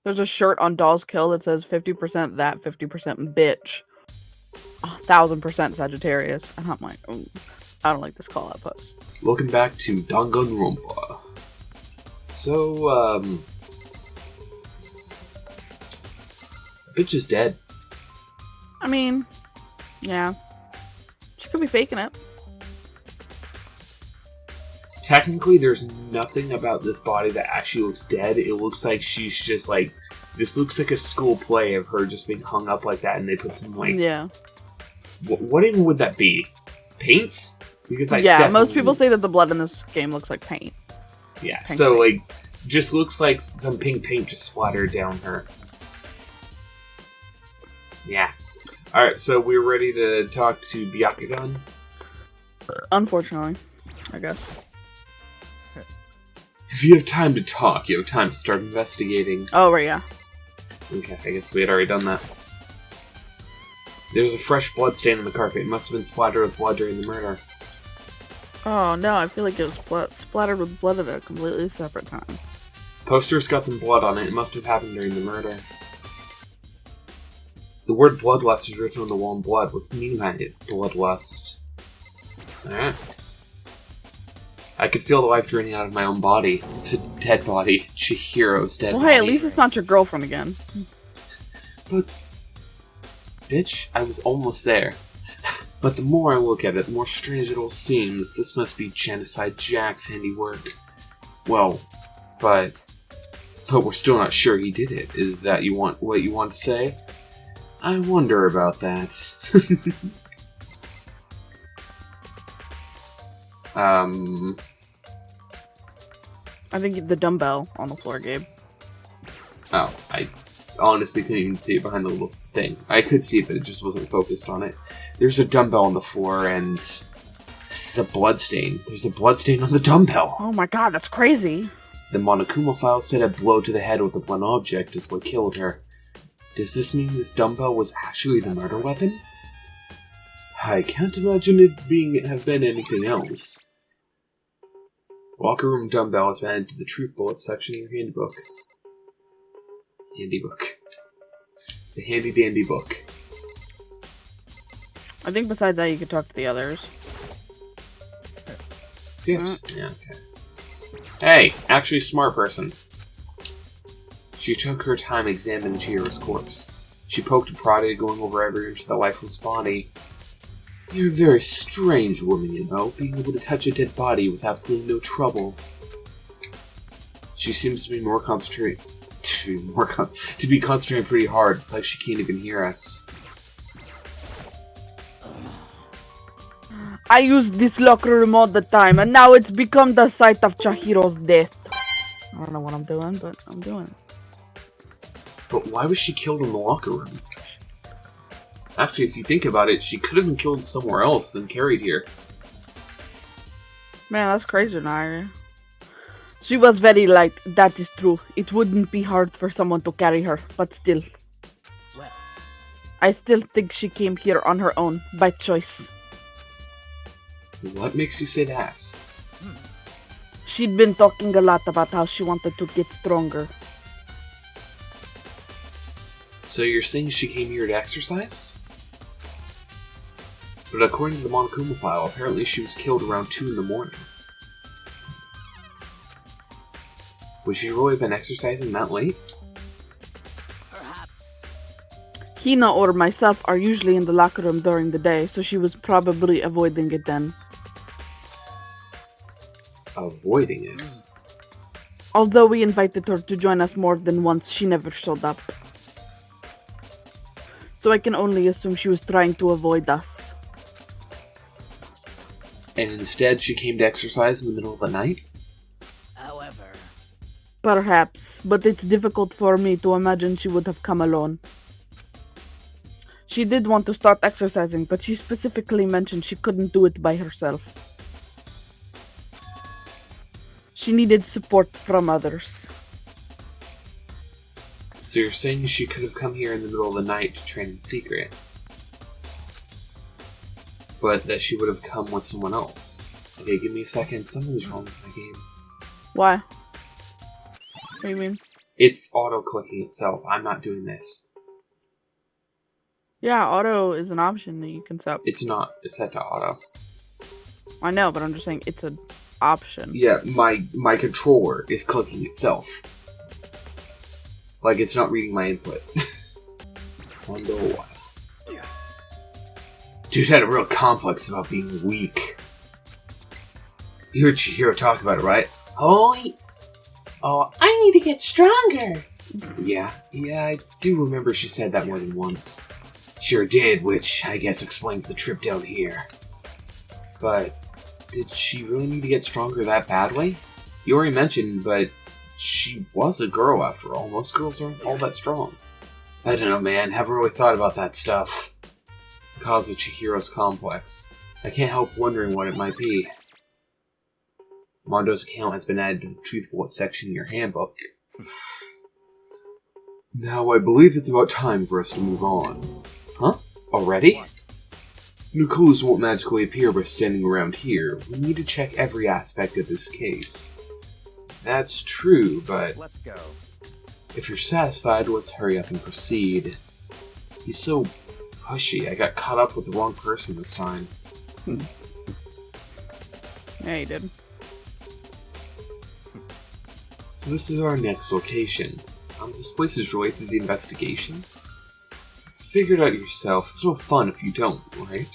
There's a shirt on Doll's Kill that says 50% that, 50% bitch. 1,000% Sagittarius. And I'm like, ooh, I don't like this call-out post. Welcome back to Danganronpa. So, bitch is dead. I mean, yeah. She could be faking it. Technically, there's nothing about this body that actually looks dead. It looks like she's just like... This looks like a school play of her just being hung up like that, and they put some, like... Yeah. What even would that be? Paint? Because that yeah, most people say that the blood in this game looks like paint. Yeah, pink so, paint. like, just looks like some pink paint just splattered down her. Yeah. Alright, so we're ready to talk to Byakugan? Unfortunately, I guess. If you have time to talk, you have time to start investigating. Oh, right, yeah. Okay, I guess we had already done that. There's a fresh blood stain on the carpet. It must have been splattered with blood during the murder. Oh, no, I feel like it was splattered with blood at a completely separate time. Poster's got some blood on it. It must have happened during the murder. The word bloodlust is written on the wall in blood. What's the meaning behind it? Bloodlust. Alright. I could feel the life draining out of my own body. It's a dead body. Chihiro's dead body. Well, hey, at least it's not your girlfriend again. But... Bitch, I was almost there. But the more I look at it, the more strange it all seems. This must be Genocide Jack's handiwork. Well, but we're still not sure he did it. Is that what you want to say? I wonder about that. I think the dumbbell on the floor, Gabe. Oh, I honestly couldn't even see it behind the little thing. I could see it, but it just wasn't focused on it. There's a dumbbell on the floor, and this is a bloodstain. There's a bloodstain on the dumbbell. Oh my god, that's crazy. The Monokuma file said a blow to the head with a blunt object is what killed her. Does this mean this dumbbell was actually the murder weapon? I can't imagine it have been anything else. Locker room dumbbell has been added to the truth bullet section of your handbook. Handybook. The handy dandy book. I think besides that, you could talk to the others. Yes. Yeah, okay. Hey, actually smart person. She took her time examining Chihiro's corpse. She poked and prodded, going over every inch of the lifeless body. You're a very strange woman, you know, being able to touch a dead body with absolutely no trouble. She seems to be to be concentrating pretty hard. It's like she can't even hear us. I used this locker room all the time, and now it's become the site of Chihiro's death. I don't know what I'm doing, but I'm doing it. But why was she killed in the locker room? Actually, if you think about it, she could have been killed somewhere else than carried here. Man, that's crazy, Nairi. She was very light, that is true. It wouldn't be hard for someone to carry her, but still. Well, I still think she came here on her own, by choice. What makes you say that? She'd been talking a lot about how she wanted to get stronger. So you're saying she came here to exercise? But according to the Monokuma file, apparently she was killed around 2 in the morning. Would she really have been exercising that late? perhaps. Hena or myself are usually in the locker room during the day, so she was probably avoiding it then. Avoiding it? Although we invited her to join us more than once, she never showed up. So I can only assume she was trying to avoid us. And instead she came to exercise in the middle of the night? However, Perhaps, but it's difficult for me to imagine she would have come alone. She did want to start exercising, but she specifically mentioned she couldn't do it by herself. She needed support from others. So you're saying she could have come here in the middle of the night to train in secret? But that she would have come with someone else? Okay, give me a second. Something's wrong with my game. Why? What do you mean? It's auto-clicking itself. I'm not doing this. Yeah, auto is an option that you can set. It's not. It's set to auto. I know, but I'm just saying it's an option. Yeah, my controller is clicking itself. Like, it's not reading my input. Wonder why. Dude had a real complex about being weak. You heard Chihiro talk about it, right? Oh, I need to get stronger. Yeah, I do remember she said that more than once. Sure did, which I guess explains the trip down here. But did she really need to get stronger that badly? You already mentioned, but she was a girl after all. Most girls aren't all that strong. I don't know, man. Haven't really thought about that stuff. The cause of Chihiro's complex. I can't help wondering what it might be. Mondo's account has been added to the Truth Bullet section in your handbook. Now I believe it's about time for us to move on. Huh? Already? New clues won't magically appear by standing around here. We need to check every aspect of this case. That's true, but Let's go. if you're satisfied, let's hurry up and proceed. He's so pushy. I got caught up with the wrong person this time. Yeah, you did. So this is our next location. This place is related to the investigation. Figure it out yourself. It's no fun if you don't, right?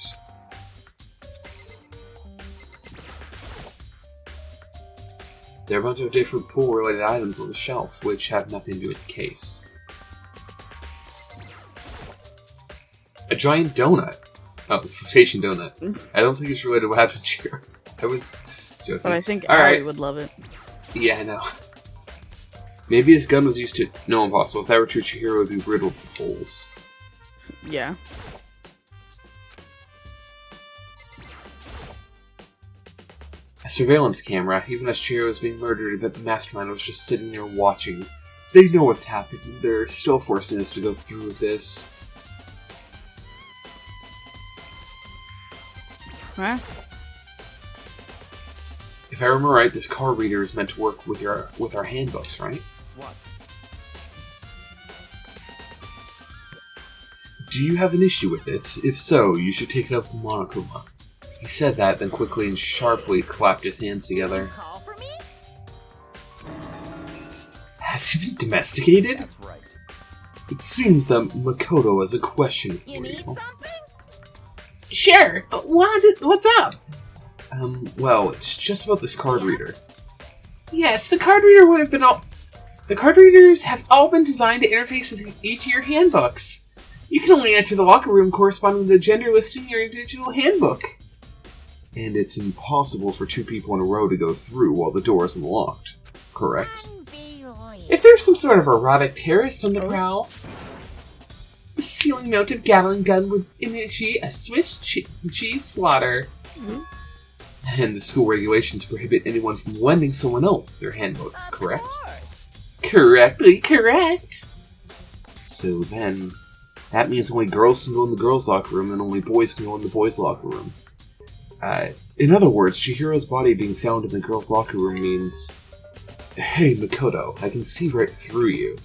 There are a bunch of different pool-related items on the shelf, which have nothing to do with the case. A giant donut. Oh, flotation donut. I don't think it's related to what happened here. I was joking. But I think Alright. Ari would love it. Yeah, I know. Maybe this gun was used to... No, impossible. If that were true, Chihiro would be riddled with holes. Yeah. A surveillance camera. Even as Chihiro was being murdered, I bet the mastermind was just sitting there watching. They know what's happening. They're still forcing us to go through with this. Huh? If I remember right, this card reader is meant to work with our handbooks, right? What? Do you have an issue with it? If so, you should take it up with Monokuma. He said that, then quickly and sharply clapped his hands together. Call for me? Has he been domesticated? That's right. It seems that Makoto has a question for You you. need something? Sure, but what's up? Well, it's just about this card reader. Yes, the card reader would have been all... The card readers have all been designed to interface with each of your handbooks. You can only enter the locker room corresponding to the gender listed in your individual handbook. And it's impossible for two people in a row to go through while the door is unlocked. Correct? If there's some sort of erotic terrorist on the prowl, the ceiling-mounted Gatling gun would initiate a Swiss cheese slaughter. And the school regulations prohibit anyone from lending someone else their handbook, correct? Correctly correct! So then, that means only girls can go in the girls' locker room and only boys can go in the boys' locker room. In other words, Chihiro's body being found in the girls' locker room means... Hey, Makoto, I can see right through you.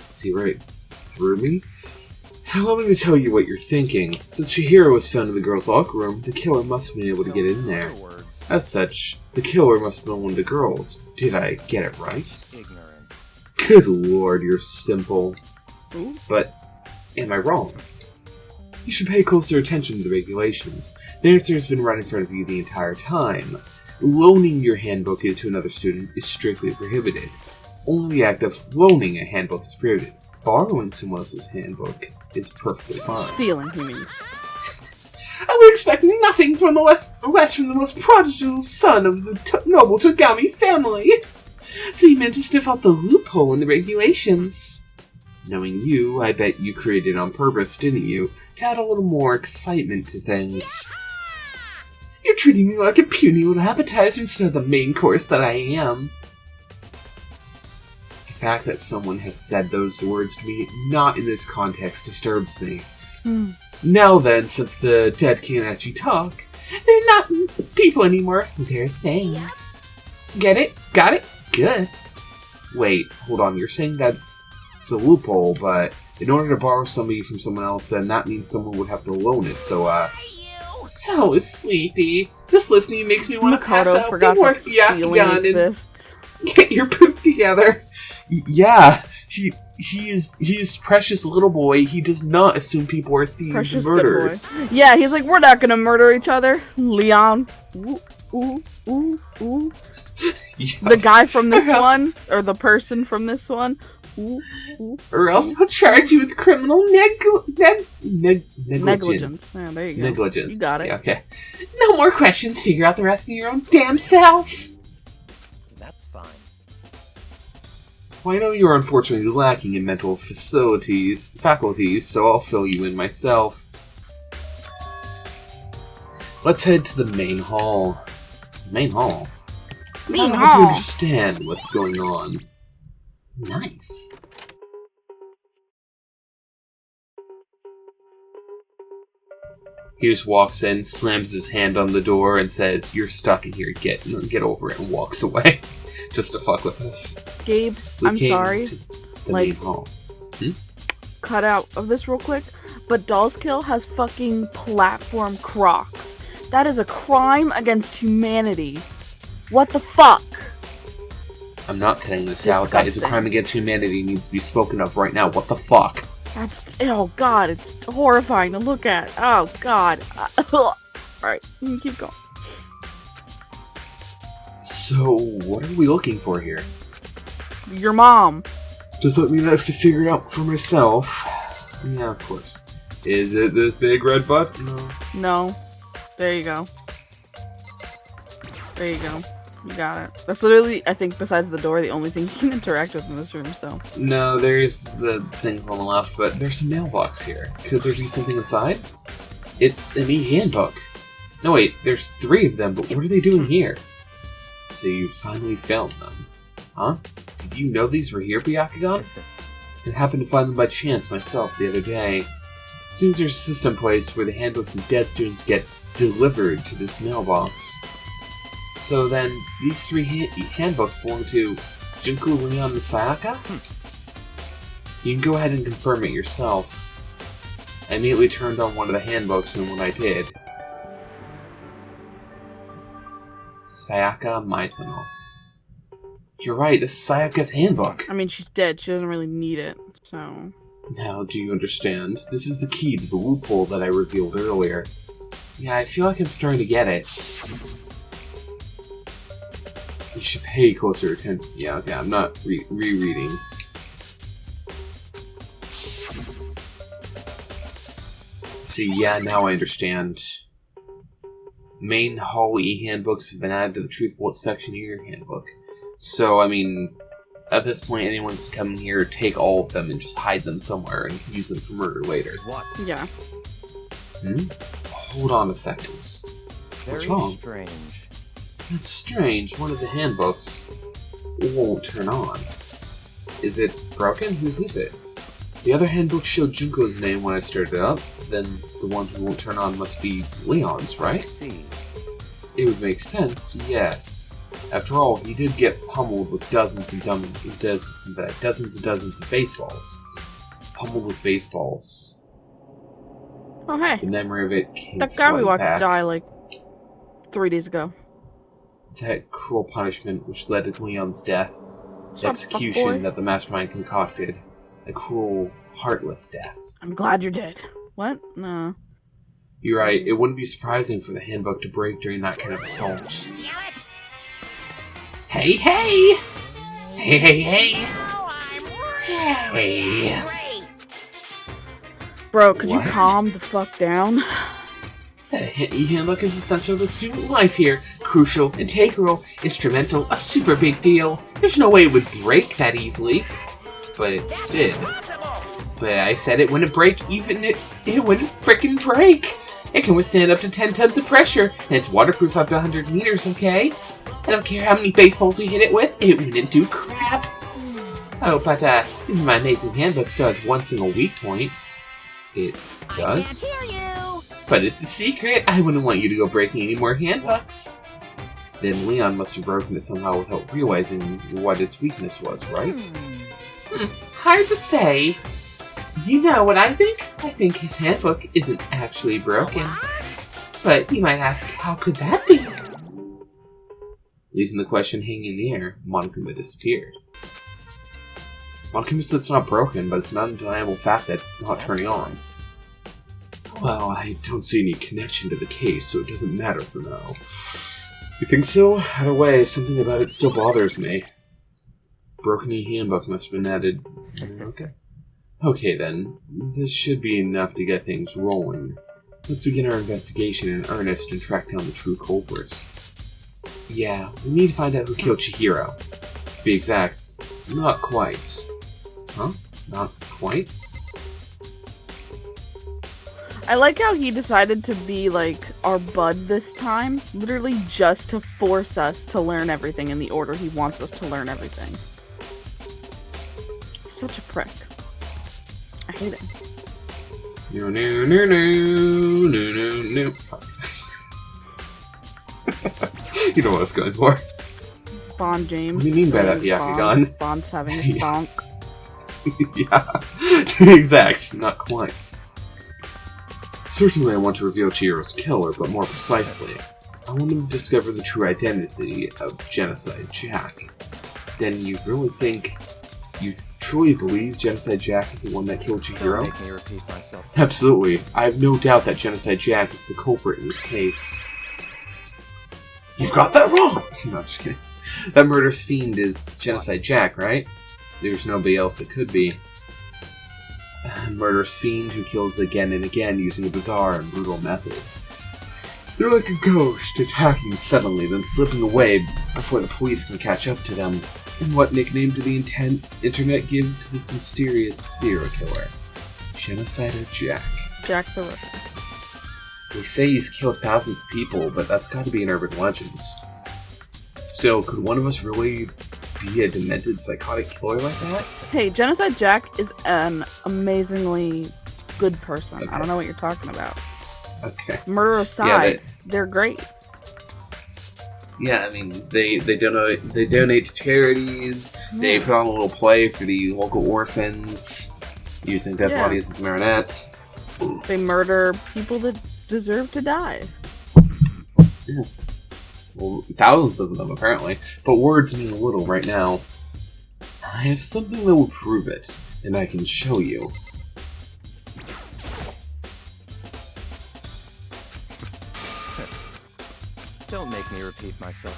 See right through me? Allow me to tell you what you're thinking. Since Chihiro was found in the girls' locker room, the killer must have been able to get in there. As such, the killer must have been one of the girls. Did I get it right? Ignorant. Good lord, you're simple. Ooh. But, am I wrong? You should pay closer attention to the regulations. The answer has been right in front of you the entire time. Loaning your handbook to another student is strictly prohibited. Only the act of loaning a handbook is prohibited. Borrowing someone else's handbook is perfectly fine. Stealing, he means. I would expect nothing from the less from the most prodigal son of the noble Togami family. So you managed to sniff out the loophole in the regulations. Knowing you, I bet you created it on purpose, didn't you? To add a little more excitement to things. You're treating me like a puny little appetizer instead of the main course that I am. The fact that someone has said those words to me, not in this context, disturbs me. Now then, since the dead can't actually talk, they're not people anymore. They're things. Get it? Got it? Good. Wait, hold on. You're saying that it's a loophole, but in order to borrow somebody from someone else, then that means someone would have to loan it. So sleepy. Just listening makes me want to pass Makoto out. forgot Big work, that stealing exists. Get your poop together. Yeah, he's precious little boy. He does not assume people are thieves Precious and good murderers. boy. Yeah, he's like, we're not gonna murder each other. Leon. Ooh, ooh, ooh, ooh. Yeah. The guy from this Or else- one, or the person from this one. Ooh, ooh, Or else I'll charge you with criminal negligence. negligence. Yeah, there you go. Negligence. You got it. Yeah, okay. No more questions. Figure out the rest of your own damn self. That's fine. Well, I know you're unfortunately lacking in mental faculties, so I'll fill you in myself. Let's head to the main hall. Main hall? Main I hope you hall. understand what's going on. Nice. He just walks in, slams his hand on the door, and says, "You're stuck in here. Get over it," and walks away. Just to fuck with us. Gabe, We I'm came sorry. to the Like- main hall. Cut out of this real quick, but Doll's Kill has fucking platform Crocs. That is a crime against humanity. What the fuck? I'm not cutting this out. That is a Disgusting. crime against humanity. Needs to be spoken of right now. What the fuck? That's, oh god, it's horrifying to look at. Oh god. Alright, keep going. So, what are we looking for here? Your mom. Just let me have to figure it out for myself. Yeah, of course. Is it this big red butt? No. No. There you go. There you go. You got it. That's literally, I think, besides the door, the only thing you can interact with in this room, so. No, there's the thing on the left, but there's a mailbox here. Could there be something inside? It's an e-handbook. No, wait, there's 3 of them, but what are they doing here? So you finally found them. Huh? Did you know these were here, Byakugan? I happened to find them by chance myself the other day. It seems there's a system in place where the handbooks of dead students get delivered to this mailbox. So then, these 3 handbooks belong to Junko, Leon, and Sayaka? You can go ahead and confirm it yourself. I immediately turned on one of the handbooks, and what I did. Sayaka Maizono. You're right, this is Sayaka's handbook. I mean, she's dead. She doesn't really need it, so. Now, do you understand? This is the key to the loophole that I revealed earlier. Yeah, I feel like I'm starting to get it. You should pay closer attention. Yeah, okay, I'm not rereading. See, yeah, now I understand. Main hall e-handbooks have been added to the Truth Bullet section of your handbook. So, I mean, at this point, anyone can come in here, take all of them, and just hide them somewhere and use them for murder later. What? Yeah. Hold on a second. Very What's wrong? strange. That's strange. One of the handbooks won't turn on. Is it broken? Whose is it? The other handbook showed Junko's name when I started it up. Then the one who won't turn on must be Leon's, right? See. It would make sense, yes. After all, he did get pummeled with dozens and dozens of baseballs. Pummeled with baseballs. Oh, hey. The memory of it came That guy we flooding watched back. die like 3 days ago. That cruel punishment which led to Leon's death. What's The up, execution fuckboy? that the mastermind concocted. A cruel, heartless death. I'm glad you're dead. What? No. You're right, it wouldn't be surprising for the handbook to break during that kind of assault. Hey, hey! Hey, hey, hey! Hey! Bro, could you What? calm the fuck down? The e-handbook is essential to student life here. Crucial, integral, instrumental, a super big deal. There's no way it would break that easily. But it did. But I said it wouldn't break, even it wouldn't frickin' break. It can withstand up to 10 tons of pressure, and it's waterproof up to 100 meters, okay? I don't care how many baseballs you hit it with, it wouldn't do crap. Oh, but even my amazing handbook still has one single weak point. It does? But it's a secret. I wouldn't want you to go breaking any more handbooks. Then Leon must have broken it somehow without realizing what its weakness was, right? hard to say. You know what I think? I think his handbook isn't actually broken. But you might ask, how could that be? Leaving the question hanging in the air, Monokuma disappeared. Monokuma said it's not broken, but it's an undeniable fact that it's not turning on. Well, I don't see any connection to the case, so it doesn't matter for now. You think so? Either way, something about it still bothers me. Broken handbook must have been added. Okay. Okay then, this should be enough to get things rolling. Let's begin our investigation in earnest and track down the true culprits. Yeah, we need to find out who killed Chihiro. To be exact, not quite. Huh? Not quite? I like how he decided to be, like, our bud this time. Literally just to force us to learn everything in the order he wants us to learn everything. Such a prick. I hate him. No. Fuck. You know what I was going for. Bond James. What do you mean by that, Byakugan? Bond's having a stonk. Yeah, to be exact, not quite. Certainly I want to reveal Chihiro's killer, but more precisely, I want to discover the true identity of Genocide Jack. Then you really think... You truly believe Genocide Jack is the one that killed Chihiro? Don't make me repeat myself. Absolutely. I have no doubt that Genocide Jack is the culprit in this case. You've got that wrong! No, just kidding. That murderous fiend is Genocide Jack, right? There's nobody else it could be. A murderous fiend who kills again and again using a bizarre and brutal method. They're like a ghost, attacking suddenly, then slipping away before the police can catch up to them. And what nickname do the internet give to this mysterious serial killer? Genocide Jack. Jack the Ripper. They say he's killed thousands of people, but that's got to be an urban legend. Still, could one of us really be a demented psychotic killer like that? Hey, Genocide Jack is an amazingly good person. Okay. I don't know what you're talking about. Okay. Murder aside, they're great. Yeah, I mean, they donate to charities. They put on a little play for the local orphans, using dead bodies as marionettes. They murder people that deserve to die. Yeah. Well, thousands of them, apparently. But words mean little right now. I have something that will prove it, and I can show you. Don't make me repeat myself.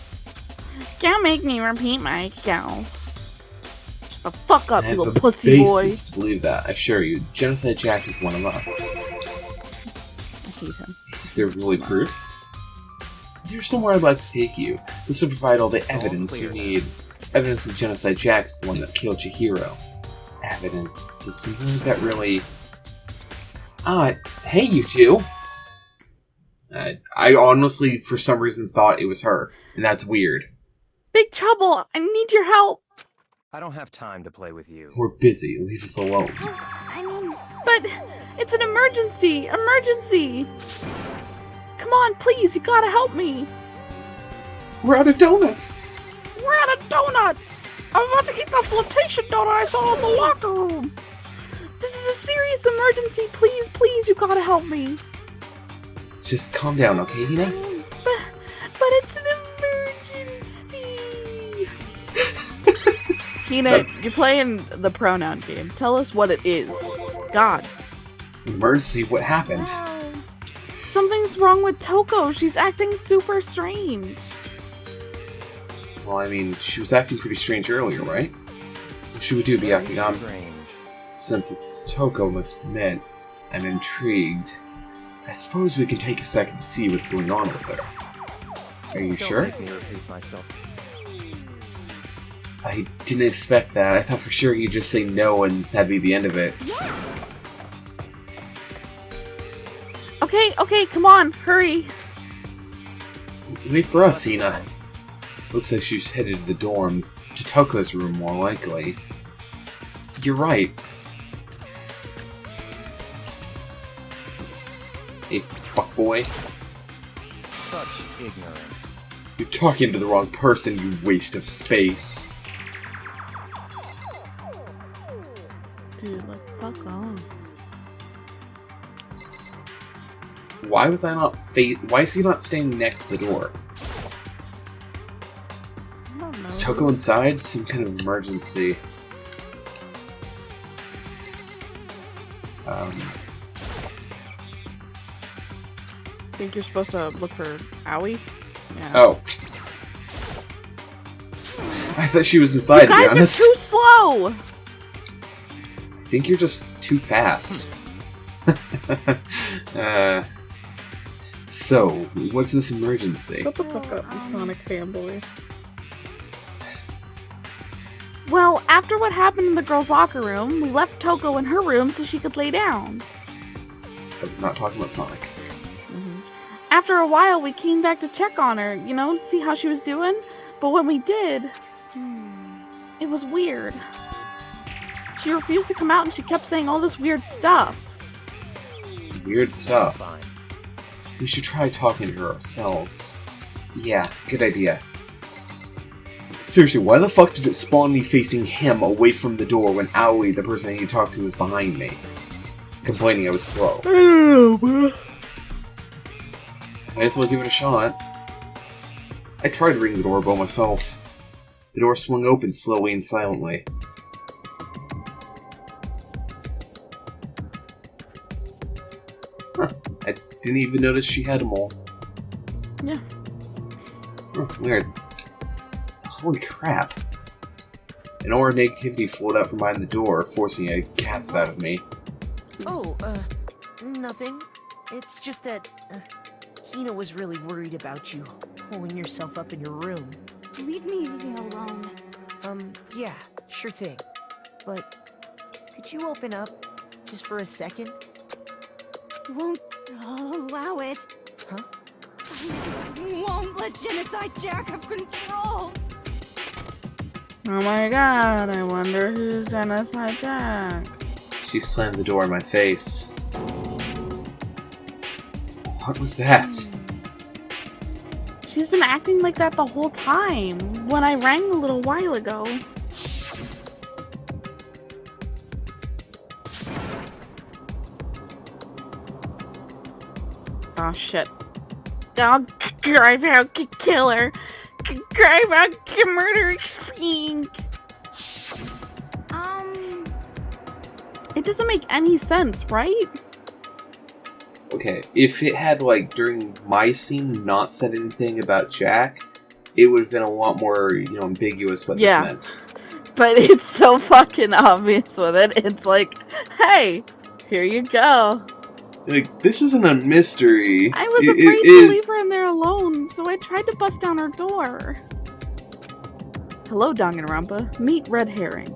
Can't make me repeat myself. Shut the fuck up, I you have little a pussy boy. basis to believe that, I assure you. Genocide Jack is one of us. I hate him. Is there really proof? There's somewhere I'd like to take you. This will provide all the evidence you need. Evidence that Genocide Jack is the one that killed Chihiro. Evidence. Does something like that really... hey you two! I honestly, for some reason, thought it was her. And that's weird. Big trouble! I need your help! I don't have time to play with you. We're busy. Leave us alone. I mean... But... It's an emergency! Emergency! Come on, please, you gotta help me! We're out of donuts! We're out of donuts! I'm about to eat the flotation donut I saw in the locker room! This is a serious emergency! Please, you gotta help me! Just calm down, okay, Hena? But it's an emergency! Hena, you're playing the pronoun game. Tell us what it is. God. Emergency? What happened? Something's wrong with Toko. She's acting super strange. Well, I mean, she was acting pretty strange earlier, right? What should we do, Byakugan? Strange. Since it's Toko, must admit, I'm intrigued. I suppose we can take a second to see what's going on with her. Are you sure? Don't make me repeat myself. I didn't expect that. I thought for sure he'd just say no and that'd be the end of it. Okay, come on, hurry. Wait for us, Hena. Looks like she's headed to the dorms. To Toko's room, more likely. You're right. Hey, fuckboy. Such ignorance. You're talking to the wrong person, you waste of space. Dude, like, fuck off. Why was I not why is he not staying next to the door? I don't know. Is Toko inside? Some kind of emergency. Think you're supposed to look for Owie? Yeah. Oh. I thought she was inside, to be You guys honest. are too slow! I think you're just too fast. So, what's this emergency? Shut the fuck up, you Sonic fanboy. Well, after what happened in the girls' locker room, we left Toko in her room so she could lay down. I was not talking about Sonic. After a while, we came back to check on her, you know, see how she was doing. But when we did, it was weird. She refused to come out and she kept saying all this weird stuff. Weird stuff. Fine. We should try talking to her ourselves. Yeah, good idea. Seriously, why the fuck did it spawn me facing him away from the door when Aoi, the person I need to talk to, was behind me? Complaining I was slow. Might as well give it a shot. I tried to ring the doorbell myself. The door swung open slowly and silently. Huh. I didn't even notice she had them all. Yeah. Huh, weird. Holy crap. An aura of negativity flowed out from behind the door, forcing a gasp out of me. Oh, nothing. It's just that, Hena was really worried about you, holding yourself up in your room. Leave me alone. Yeah, sure thing. But, could you open up, just for a second? Won't allow it. Huh? I won't let Genocide Jack have control. Oh my god, I wonder who's Genocide Jack. She slammed the door in my face. What was that? She's been acting like that the whole time, when I rang a little while ago. Oh shit. Oh, drive out, killer. Drive out, murder, fiend. It doesn't make any sense, right? Okay, if it had, like, during my scene not said anything about Jack, it would have been a lot more, you know, ambiguous what Yeah. this meant. But it's so fucking obvious with it. It's like, hey, here you go. Like, this isn't a mystery. I was afraid to leave her in there alone, so I tried to bust down her door. Hello, Danganronpa. Meet Red Herring.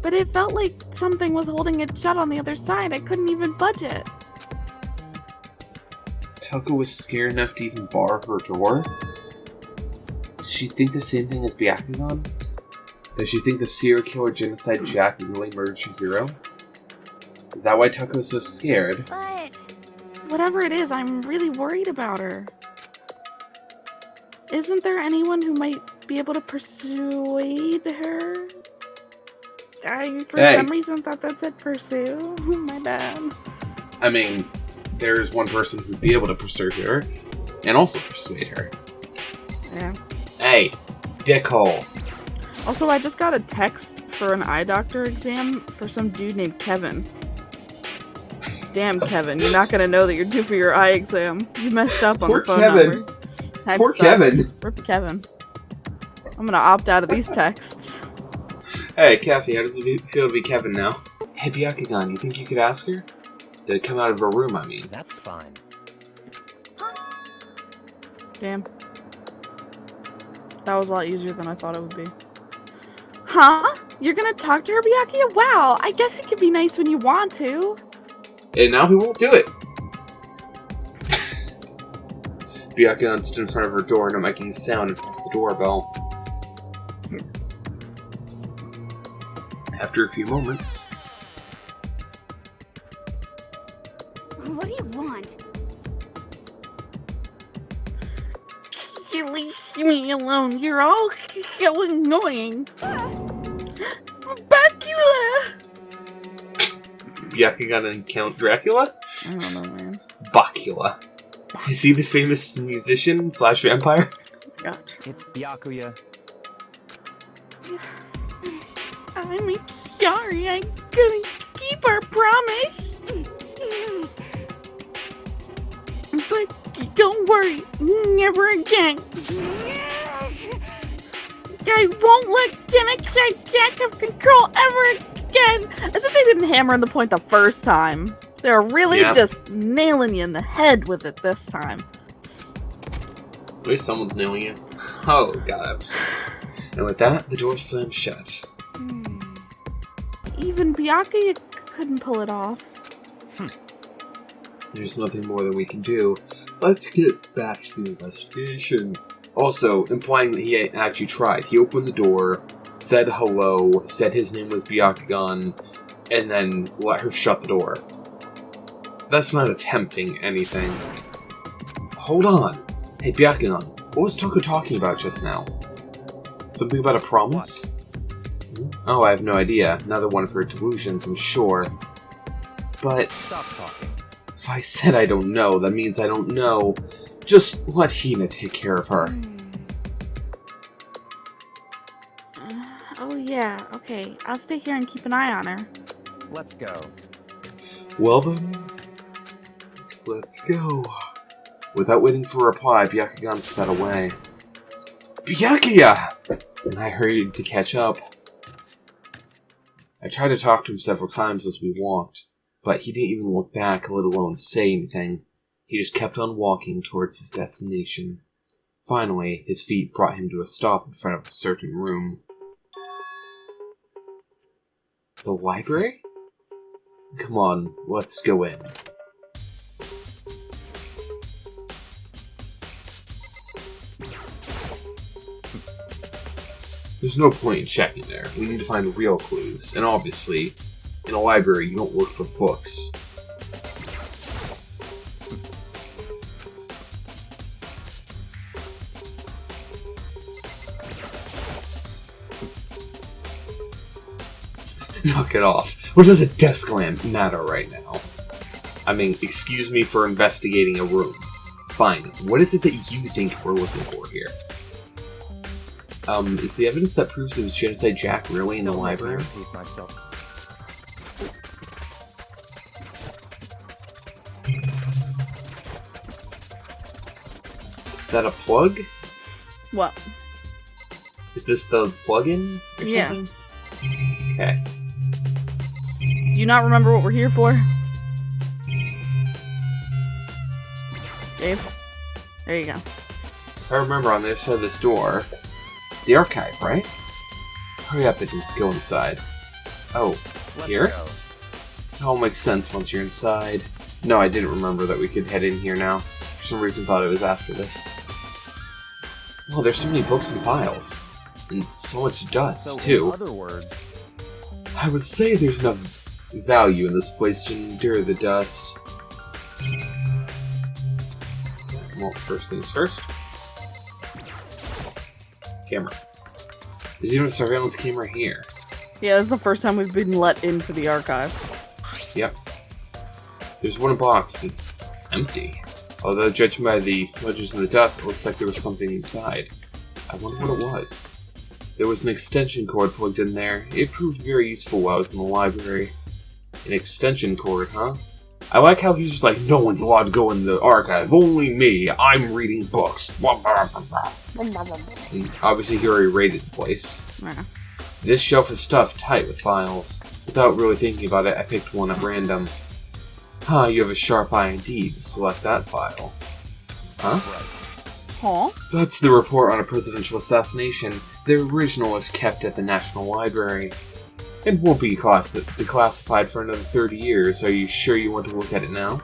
But it felt like something was holding it shut on the other side. I couldn't even budge it. Toko was scared enough to even bar her door? Does she think the same thing as Byakugan? Does she think the serial killer Genocide Jack really murdered Chihiro? Is that why Toko's so scared? But Whatever it is, I'm really worried about her. Isn't there anyone who might be able to persuade her? I, for some reason, thought that said pursue. My bad. I mean, there's one person who'd be able to persuade her, and also persuade her. Yeah. Hey, dickhole. Also, I just got a text for an eye doctor exam for some dude named Kevin. Damn, Kevin, you're not gonna know that you're due for your eye exam. You messed up on Poor the phone Kevin. number. That Poor sucks. Kevin. Rip Kevin. I'm gonna opt out of these texts. Hey, Cassie, how does it feel to be Kevin now? Hey, Byakugan, you think you could ask her? To come out of her room, I mean. That's fine. Damn. That was a lot easier than I thought it would be. Huh? You're gonna talk to her, Byakuya? Wow, I guess it could be nice when you want to. And now he won't do it. Byakugan stood in front of her door, not making a sound, and pressed the doorbell. After a few moments, what do you want? You leave me alone. You're all so annoying. Byakuya! Byakugan and Count Dracula? I don't know, man. Bakula. Is he the famous musician / vampire? Gotcha. It's Byakuya. I'm sorry, I couldn't keep our promise. But don't worry, never again. I won't let Genocide Jack have control ever again. As if they didn't hammer in the point the first time. They're really just nailing you in the head with it this time. At least someone's nailing you. Oh, God. And with that, the door slams shut. Even Byakuya couldn't pull it off. There's nothing more that we can do. Let's get back to the investigation. Also, implying that he actually tried. He opened the door, said hello, said his name was Byakugan, and then let her shut the door. That's not attempting anything. Hold on. Hey, Byakugan, what was Toko talking about just now? Something about a promise? Oh, I have no idea. Another one of her delusions, I'm sure. But Stop talking. if I said I don't know, that means I don't know. Just let Hena take care of her. Oh yeah, okay. I'll stay here and keep an eye on her. Let's go. Well then, let's go. Without waiting for a reply, Byakugan sped away. Byakuya! And I hurried to catch up. I tried to talk to him several times as we walked, but he didn't even look back, let alone say anything. He just kept on walking towards his destination. Finally, his feet brought him to a stop in front of a certain room. The library? Come on, let's go in. There's no point in checking there. We need to find real clues. And obviously, in a library, you don't look for books. Knock it off. What does a desk lamp matter right now? I mean, excuse me for investigating a room. Fine. What is it that you think we're looking for here? Is the evidence that proves it was Genocide Jack really in the library? Repeat myself. Is that a plug? What? Is this the plug-in or Yeah. something? Okay. Do you not remember what we're here for? Dave? There you go. If I remember on this side of this door, the archive, right? Hurry up and go inside. Oh, Let's here? go. It all makes sense once you're inside. No, I didn't remember that we could head in here now. For some reason, thought it was after this. Well, there's so many books and files. And so much dust, So, too. in other words, I would say there's enough value in this place to endure the dust. Well, first things first. Camera. There's even a surveillance camera here. Yeah, this is the first time we've been let into the archive. Yep. There's one box. It's empty. Although, judging by the smudges in the dust, it looks like there was something inside. I wonder what it was. There was an extension cord plugged in there. It proved very useful while I was in the library. An extension cord, huh? I like how he's just like, no one's allowed to go in the archive. Only me. I'm reading books. And obviously, he already raided the place. Yeah. This shelf is stuffed tight with files. Without really thinking about it, I picked one at random. Huh, you have a sharp eye indeed to select that file. Huh? right. Huh? That's the report on a presidential assassination. The original is kept at the National Library. It won't be declassified for another 30 years. Are you sure you want to look at it now?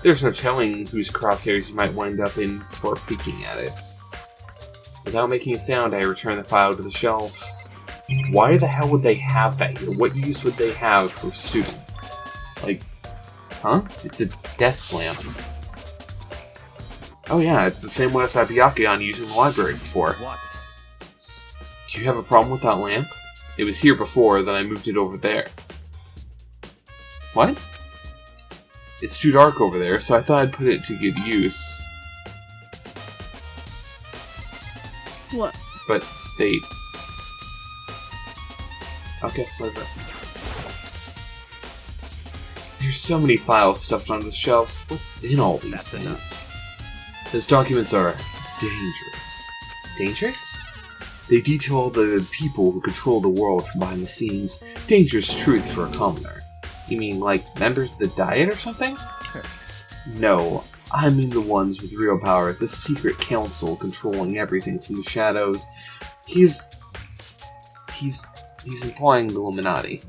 There's no telling whose crosshairs you might wind up in for peeking at it. Without making a sound, I return the file to the shelf. Why the hell would they have that here? What use would they have for students? Like, huh? It's a desk lamp. Oh yeah, it's the same one I saw Byakugan using the library before. What? Do you have a problem with that lamp? It was here before, then I moved it over there. What? It's too dark over there, so I thought I'd put it to good use. What? But they... Okay, whatever. There's so many files stuffed on the shelf. What's in all these things? Those documents are dangerous. Dangerous? They detail the people who control the world from behind the scenes. Dangerous truth for a commoner. You mean like members of the Diet or something? No, I mean the ones with real power. The secret council controlling everything from the shadows. He's employing the Illuminati.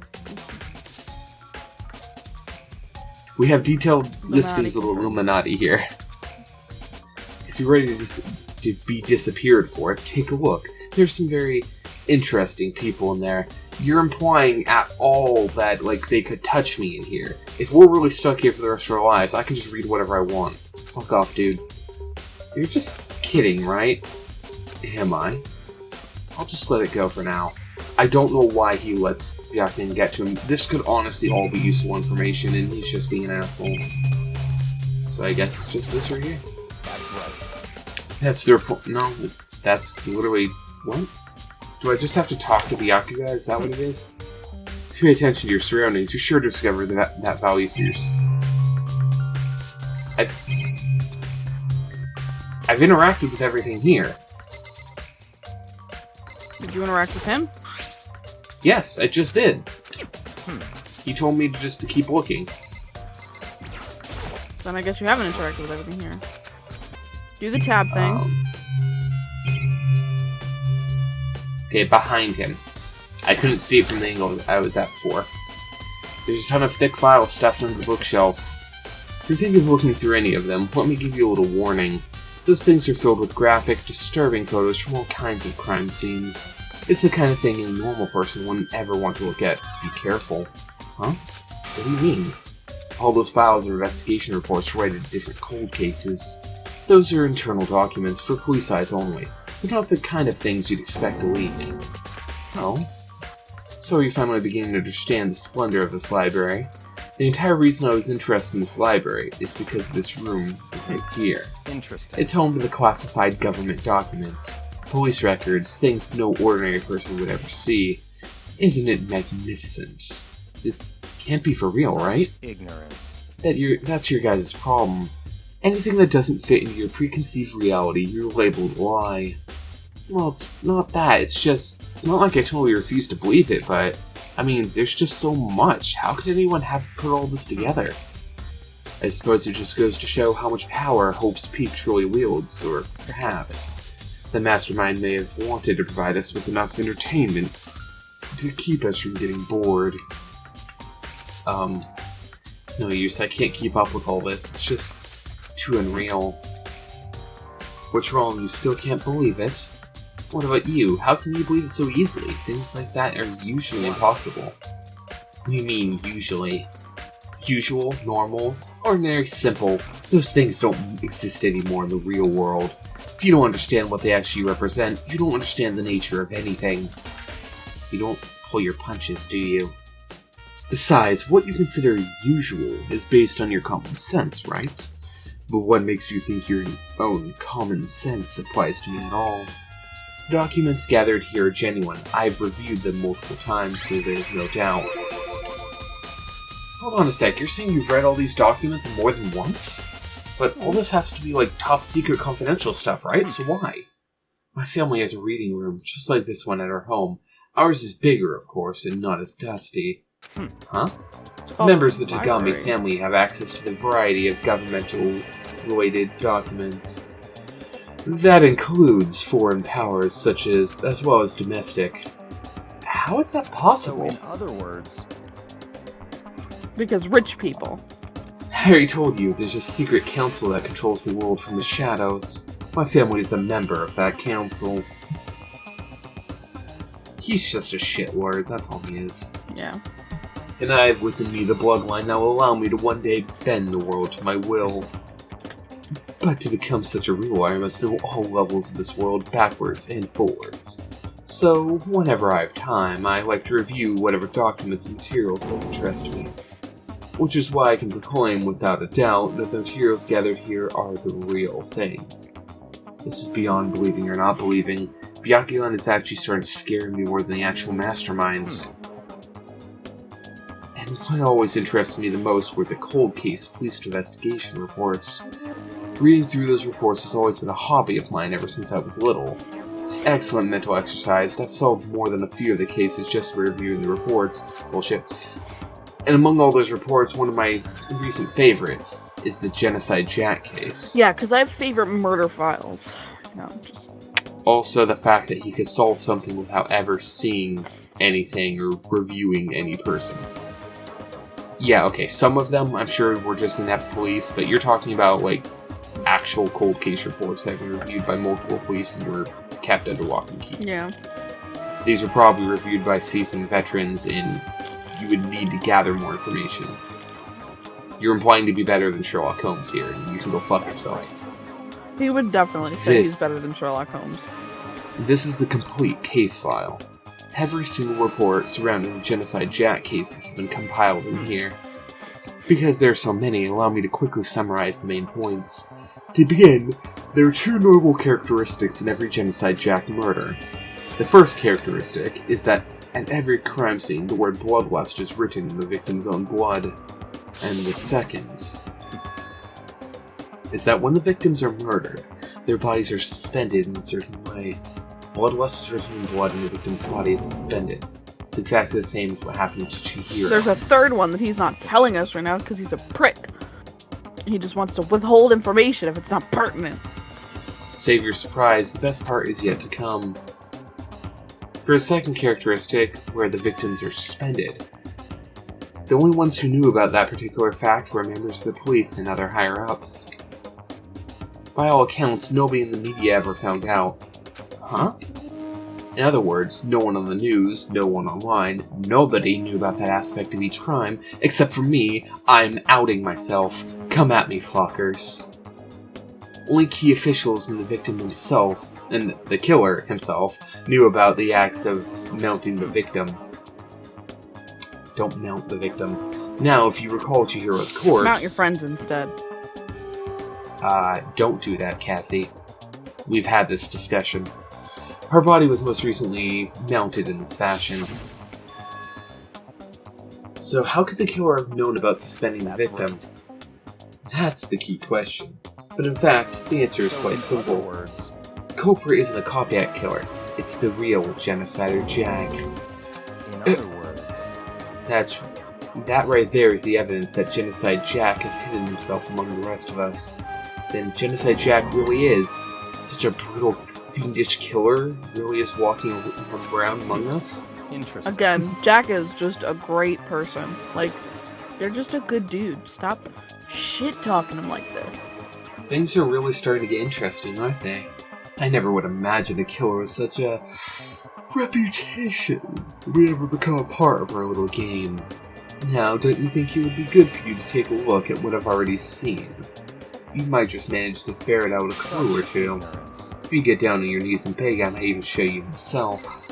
We have detailed listings of the Illuminati here. If you're ready to be disappeared for it, take a look. There's some very interesting people in there. You're implying at all that, like, they could touch me in here. If we're really stuck here for the rest of our lives, I can just read whatever I want. Fuck off, dude. You're just kidding, right? Am I? I'll just let it go for now. I don't know why he lets Doucheman get to him. This could honestly all be useful information, and he's just being an asshole. So I guess it's just this right here. That's right. That's their point. No, that's literally... What? Do I just have to talk to the Yakuza? Is that what it is? If you pay attention to your surroundings, you're sure to discover that value for yours. I've interacted with everything here. Did you interact with him? Yes, I just did. He told me to keep looking. Then I guess you haven't interacted with everything here. Do the tab thing. Okay, behind him. I couldn't see it from the angle I was at before. There's a ton of thick files stuffed under the bookshelf. If you're thinking of looking through any of them, let me give you a little warning. Those things are filled with graphic, disturbing photos from all kinds of crime scenes. It's the kind of thing a normal person wouldn't ever want to look at. Be careful. Huh? What do you mean? All those files are investigation reports related to different cold cases. Those are internal documents for police eyes only. They're not the kind of things you'd expect to leak. Oh? So you're finally beginning to understand the splendor of this library. The entire reason I was interested in this library is because of this room right here. Interesting. It's home to the classified government documents, police records, things no ordinary person would ever see. Isn't it magnificent? This can't be for real, right? Ignorance. That's your guys' problem. Anything that doesn't fit into your preconceived reality, you're labeled a lie. Well, it's not that. It's not like I totally refuse to believe it, but I mean, there's just so much. How could anyone have put all this together? I suppose it just goes to show how much power Hope's Peak truly wields, or perhaps the mastermind may have wanted to provide us with enough entertainment to keep us from getting bored. It's no use. I can't keep up with all this. It's just too unreal. What's wrong? You still can't believe it? What about you? How can you believe it so easily? Things like that are usually impossible. What do you mean, usually? Usual, normal, ordinary, simple. Those things don't exist anymore in the real world. If you don't understand what they actually represent, you don't understand the nature of anything. You don't pull your punches, do you? Besides, what you consider usual is based on your common sense, right? But what makes you think your own common sense applies to me at all? The documents gathered here are genuine. I've reviewed them multiple times, so there's no doubt. Hold on a sec, you're saying you've read all these documents more than once? But all this has to be like top secret confidential stuff, right? So why? My family has a reading room, just like this one at our home. Ours is bigger, of course, and not as dusty. Huh? Members of the Tagami family have access to the variety of governmental-related documents. That includes foreign powers, such as well as domestic. How is that possible? So in other words... Because rich people. I already told you, there's a secret council that controls the world from the shadows. My family is a member of that council. He's just a shitlord, that's all he is. Yeah. And I have within me the bloodline that will allow me to one day bend the world to my will. But to become such a ruler, I must know all levels of this world backwards and forwards. So, whenever I have time, I like to review whatever documents and materials that interest me. Which is why I can proclaim without a doubt that the materials gathered here are the real thing. This is beyond believing or not believing. Byakugan is actually starting to scare me more than the actual mastermind. And what always interested me the most were the cold case police investigation reports. Reading through those reports has always been a hobby of mine ever since I was little. It's excellent mental exercise, and I've solved more than a few of the cases just by reviewing the reports. Bullshit. And among all those reports, one of my recent favorites is the Genocide Jack case. Yeah, because I have favorite murder files. Just... Also, the fact that he could solve something without ever seeing anything or reviewing any person. Yeah, okay, some of them I'm sure were just inept police, but you're talking about, like, actual cold case reports that were reviewed by multiple police and were kept under lock and key. Yeah. These are probably reviewed by seasoned veterans, and you would need to gather more information. You're implying to be better than Sherlock Holmes here, and you can go fuck yourself. He would definitely say he's better than Sherlock Holmes. This is the complete case file. Every single report surrounding the Genocide Jack cases have been compiled in here. Because there are so many, allow me to quickly summarize the main points. To begin, there are two notable characteristics in every Genocide Jack murder. The first characteristic is that at every crime scene the word bloodlust is written in the victim's own blood. And the second is that when the victims are murdered, their bodies are suspended in a certain way. Bloodlust is written in blood and the victim's body is suspended. It's exactly the same as what happened to Chihiro. There's a third one that he's not telling us right now because he's a prick. He just wants to withhold information if it's not pertinent. Save your surprise, the best part is yet to come. For a second characteristic, where the victims are suspended, the only ones who knew about that particular fact were members of the police and other higher-ups. By all accounts, nobody in the media ever found out. Huh? In other words, no one on the news, no one online, nobody knew about that aspect of each crime, except for me. I'm outing myself. Come at me, fuckers. Only key officials and the victim himself, and the killer himself, knew about the acts of mounting the victim. Don't mount the victim. Now, if you recall Chihiro's corpse... Mount your friends instead. Don't do that, Cassie. We've had this discussion. Her body was most recently mounted in this fashion. So how could the killer have known about suspending the victim? That's the key question. But in fact, the answer is quite simple. The culprit isn't a copycat killer. It's the real Genocide Jack. In other words, That right there is the evidence that Genocide Jack has hidden himself among the rest of us. Then Genocide Jack really is such a brutal, fiendish killer, really is walking around among us. interesting. Again, Jack is just a great person. Like, they're just a good dude. Stop shit-talking him like this. Things are really starting to get interesting, aren't they? I never would imagine a killer with such a reputation would ever become a part of our little game. Now, don't you think it would be good for you to take a look at what I've already seen? You might just manage to ferret out a clue or two. If you get down on your knees and beg, I might even show you myself.